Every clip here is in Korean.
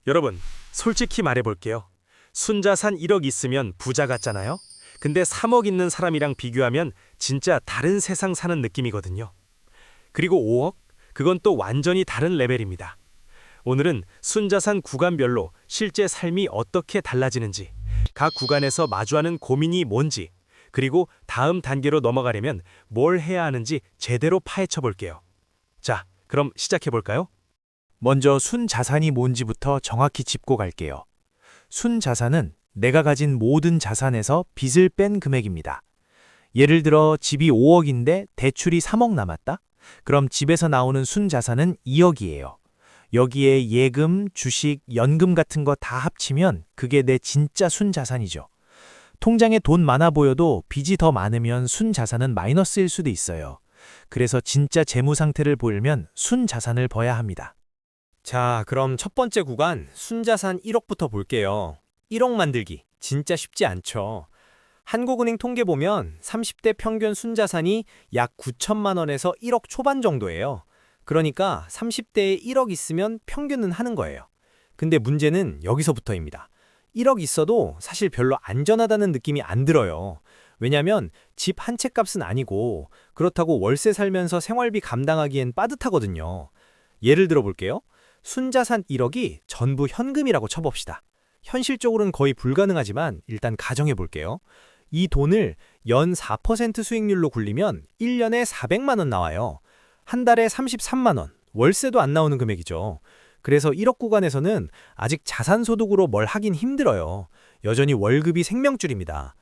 여러분, 솔직히 말해볼게요. 순자산 1억 있으면 부자 같잖아요? 근데 3억 있는 사람이랑 비교하면 진짜 다른 세상 사는 느낌이거든요. 그리고 5억? 그건 또 완전히 다른 레벨입니다. 오늘은 순자산 구간별로 실제 삶이 어떻게 달라지는지, 각 구간에서 마주하는 고민이 뭔지, 그리고 다음 단계로 넘어가려면 뭘 해야 하는지 제대로 파헤쳐 볼게요. 자, 그럼 시작해 볼까요? 먼저 순자산이 뭔지부터 정확히 짚고 갈게요. 순자산은 내가 가진 모든 자산에서 빚을 뺀 금액입니다. 예를 들어 집이 5억인데 대출이 3억 남았다? 그럼 집에서 나오는 순자산은 2억이에요. 여기에 예금, 주식, 연금 같은 거 다 합치면 그게 내 진짜 순자산이죠. 통장에 돈 많아 보여도 빚이 더 많으면 순자산은 마이너스일 수도 있어요. 그래서 진짜 재무 상태를 보려면 순자산을 봐야 합니다. 자, 그럼 첫 번째 구간 순자산 1억부터 볼게요. 1억 만들기 진짜 쉽지 않죠. 한국은행 통계 보면 30대 평균 순자산이 약 9천만 원에서 1억 초반 정도예요. 그러니까 30대에 1억 있으면 평균은 하는 거예요. 근데 문제는 여기서부터입니다. 1억 있어도 사실 별로 안전하다는 느낌이 안 들어요. 왜냐면 집 한 채 값은 아니고 그렇다고 월세 살면서 생활비 감당하기엔 빠듯하거든요. 예를 들어 볼게요. 순자산 1억이 전부 현금이라고 쳐봅시다. 현실적으로는 거의 불가능하지만 일단 가정해 볼게요. 이 돈을 연 4% 수익률로 굴리면 1년에 400만 원 나와요. 한 달에 33만 원, 월세도 안 나오는 금액이죠. 그래서 1억 구간에서는 아직 자산소득으로 뭘 하긴 힘들어요. 여전히 월급이 생명줄입니다.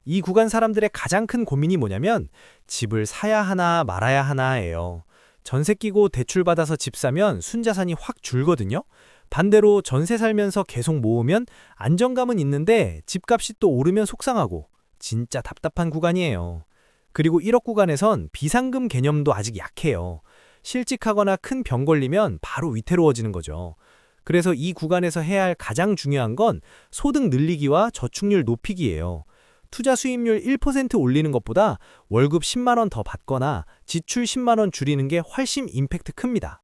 이 구간 사람들의 가장 큰 고민이 뭐냐면 집을 사야 하나 말아야 하나예요. 전세 끼고 대출 받아서 집 사면 순자산이 확 줄거든요. 반대로 전세 살면서 계속 모으면 안정감은 있는데 집값이 또 오르면 속상하고 진짜 답답한 구간이에요. 그리고 1억 구간에선 비상금 개념도 아직 약해요. 실직하거나 큰 병 걸리면 바로 위태로워지는 거죠. 그래서 이 구간에서 해야 할 가장 중요한 건 소득 늘리기와 저축률 높이기예요. 투자 수익률 1% 올리는 것보다 월급 10만 원 더 받거나 지출 10만 원 줄이는 게 훨씬 임팩트 큽니다.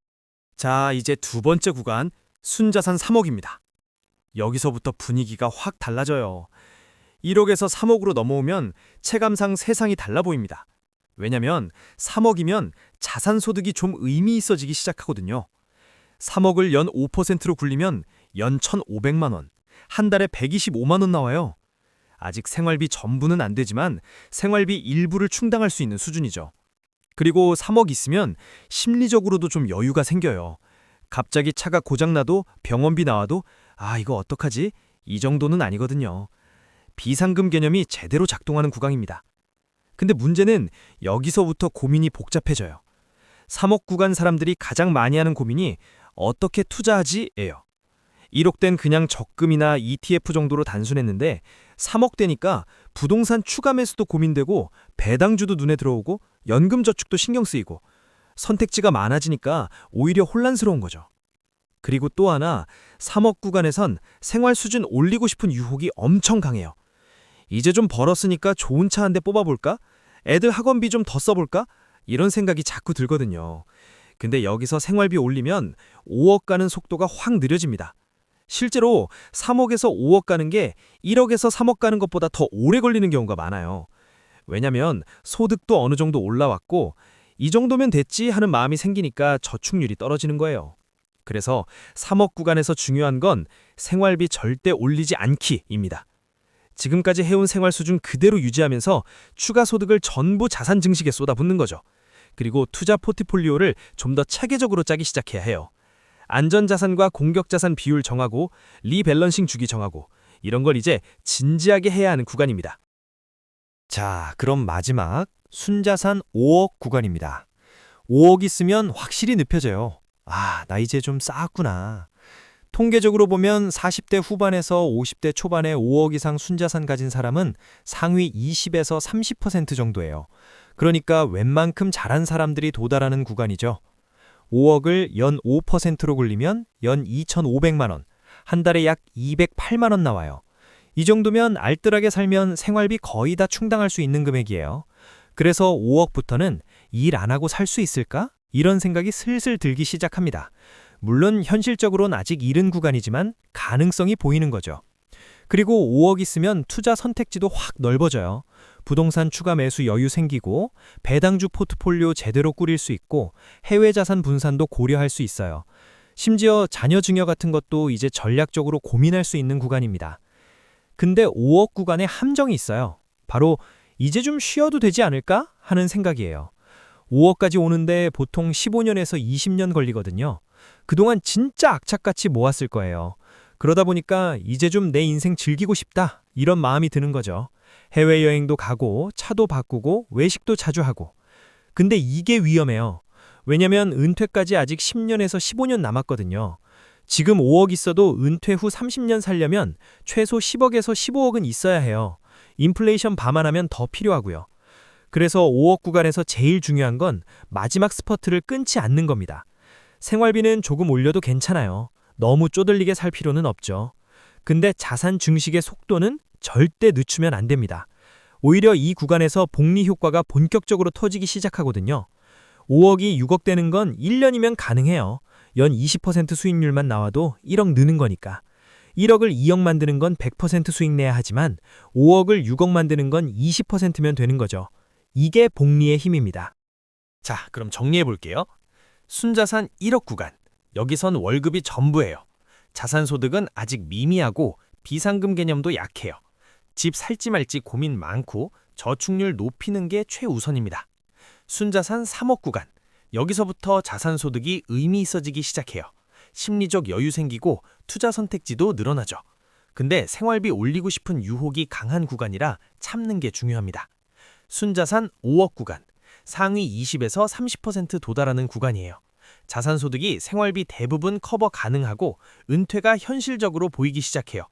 자, 이제 두 번째 구간, 순자산 3억입니다. 여기서부터 분위기가 확 달라져요. 1억에서 3억으로 넘어오면 체감상 세상이 달라 보입니다. 왜냐면 3억이면 자산소득이 좀 의미 있어지기 시작하거든요. 3억을 연 5%로 굴리면 연 1,500만 원, 한 달에 125만 원 나와요. 아직 생활비 전부는 안 되지만 생활비 일부를 충당할 수 있는 수준이죠. 그리고 3억 있으면 심리적으로도 좀 여유가 생겨요. 갑자기 차가 고장나도 병원비 나와도 이거 어떡하지? 이 정도는 아니거든요. 비상금 개념이 제대로 작동하는 구간입니다. 근데 문제는 여기서부터 고민이 복잡해져요. 3억 구간 사람들이 가장 많이 하는 고민이 어떻게 투자하지?예요. 1억 된 그냥 적금이나 ETF 정도로 단순했는데 3억 되니까 부동산 추가 매수도 고민되고 배당주도 눈에 들어오고 연금저축도 신경 쓰이고 선택지가 많아지니까 오히려 혼란스러운 거죠. 그리고 또 하나 3억 구간에선 생활 수준 올리고 싶은 유혹이 엄청 강해요. 이제 좀 벌었으니까 좋은 차 한 대 뽑아볼까? 애들 학원비 좀 더 써볼까? 이런 생각이 자꾸 들거든요. 근데 여기서 생활비 올리면 5억 가는 속도가 확 느려집니다. 실제로 3억에서 5억 가는 게 1억에서 3억 가는 것보다 더 오래 걸리는 경우가 많아요. 왜냐면 소득도 어느 정도 올라왔고 이 정도면 됐지 하는 마음이 생기니까 저축률이 떨어지는 거예요. 그래서 3억 구간에서 중요한 건 생활비 절대 올리지 않기입니다. 지금까지 해온 생활 수준 그대로 유지하면서 추가 소득을 전부 자산 증식에 쏟아붓는 거죠. 그리고 투자 포트폴리오를 좀 더 체계적으로 짜기 시작해야 해요. 안전자산과 공격자산 비율 정하고 리밸런싱 주기 정하고 이런 걸 이제 진지하게 해야 하는 구간입니다. 자, 그럼 마지막 순자산 5억 구간입니다. 5억 있으면 확실히 늪혀져요. 나 이제 좀 쌓았구나. 통계적으로 보면 40대 후반에서 50대 초반에 5억 이상 순자산 가진 사람은 상위 20에서 30% 정도예요. 그러니까 웬만큼 잘한 사람들이 도달하는 구간이죠. 5억을 연 5%로 굴리면 연 2,500만 원, 한 달에 약 208만 원 나와요. 이 정도면 알뜰하게 살면 생활비 거의 다 충당할 수 있는 금액이에요. 그래서 5억부터는 일 안 하고 살 수 있을까? 이런 생각이 슬슬 들기 시작합니다. 물론 현실적으로는 아직 이른 구간이지만 가능성이 보이는 거죠. 그리고 5억 있으면 투자 선택지도 확 넓어져요. 부동산 추가 매수 여유 생기고 배당주 포트폴리오 제대로 꾸릴 수 있고 해외 자산 분산도 고려할 수 있어요. 심지어 자녀 증여 같은 것도 이제 전략적으로 고민할 수 있는 구간입니다. 근데 5억 구간에 함정이 있어요. 바로 이제 좀 쉬어도 되지 않을까 하는 생각이에요. 5억까지 오는데 보통 15년에서 20년 걸리거든요. 그동안 진짜 악착같이 모았을 거예요. 그러다 보니까 이제 좀 내 인생 즐기고 싶다 이런 마음이 드는 거죠. 해외여행도 가고 차도 바꾸고 외식도 자주 하고. 근데 이게 위험해요. 왜냐면 은퇴까지 아직 10년에서 15년 남았거든요. 지금 5억 있어도 은퇴 후 30년 살려면 최소 10억에서 15억은 있어야 해요. 인플레이션 감안하면 더 필요하고요. 그래서 5억 구간에서 제일 중요한 건 마지막 스퍼트를 끊지 않는 겁니다. 생활비는 조금 올려도 괜찮아요. 너무 쪼들리게 살 필요는 없죠. 근데 자산 증식의 속도는 절대 늦추면 안 됩니다. 오히려 이 구간에서 복리 효과가 본격적으로 터지기 시작하거든요. 5억이 6억 되는 건 1년이면 가능해요. 연 20% 수익률만 나와도 1억 느는 거니까. 1억을 2억 만드는 건 100% 수익 내야 하지만 5억을 6억 만드는 건 20%면 되는 거죠. 이게 복리의 힘입니다. 자, 그럼 정리해 볼게요. 순자산 1억 구간. 여기선 월급이 전부예요. 자산소득은 아직 미미하고 비상금 개념도 약해요. 집 살지 말지 고민 많고 저축률 높이는 게 최우선입니다. 순자산 3억 구간. 여기서부터 자산소득이 의미 있어지기 시작해요. 심리적 여유 생기고 투자 선택지도 늘어나죠. 근데 생활비 올리고 싶은 유혹이 강한 구간이라 참는 게 중요합니다. 순자산 5억 구간. 상위 20에서 30% 도달하는 구간이에요. 자산소득이 생활비 대부분 커버 가능하고 은퇴가 현실적으로 보이기 시작해요.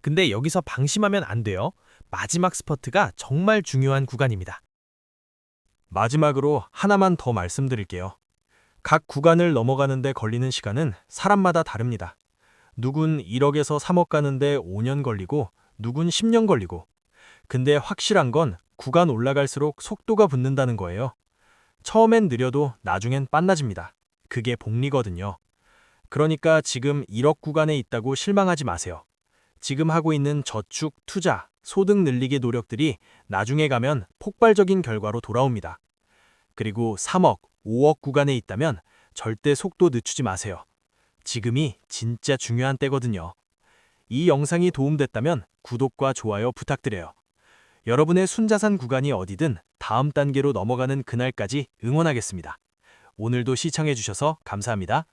근데 여기서 방심하면 안 돼요. 마지막 스퍼트가 정말 중요한 구간입니다. 마지막으로 하나만 더 말씀드릴게요. 각 구간을 넘어가는데 걸리는 시간은 사람마다 다릅니다. 누군 1억에서 3억 가는데 5년 걸리고 누군 10년 걸리고. 근데 확실한 건 구간 올라갈수록 속도가 붙는다는 거예요. 처음엔 느려도 나중엔 빨라집니다. 그게 복리거든요. 그러니까 지금 1억 구간에 있다고 실망하지 마세요. 지금 하고 있는 저축, 투자, 소득 늘리기 노력들이 나중에 가면 폭발적인 결과로 돌아옵니다. 그리고 3억, 5억 구간에 있다면 절대 속도 늦추지 마세요. 지금이 진짜 중요한 때거든요. 이 영상이 도움됐다면 구독과 좋아요 부탁드려요. 여러분의 순자산 구간이 어디든 다음 단계로 넘어가는 그날까지 응원하겠습니다. 오늘도 시청해주셔서 감사합니다.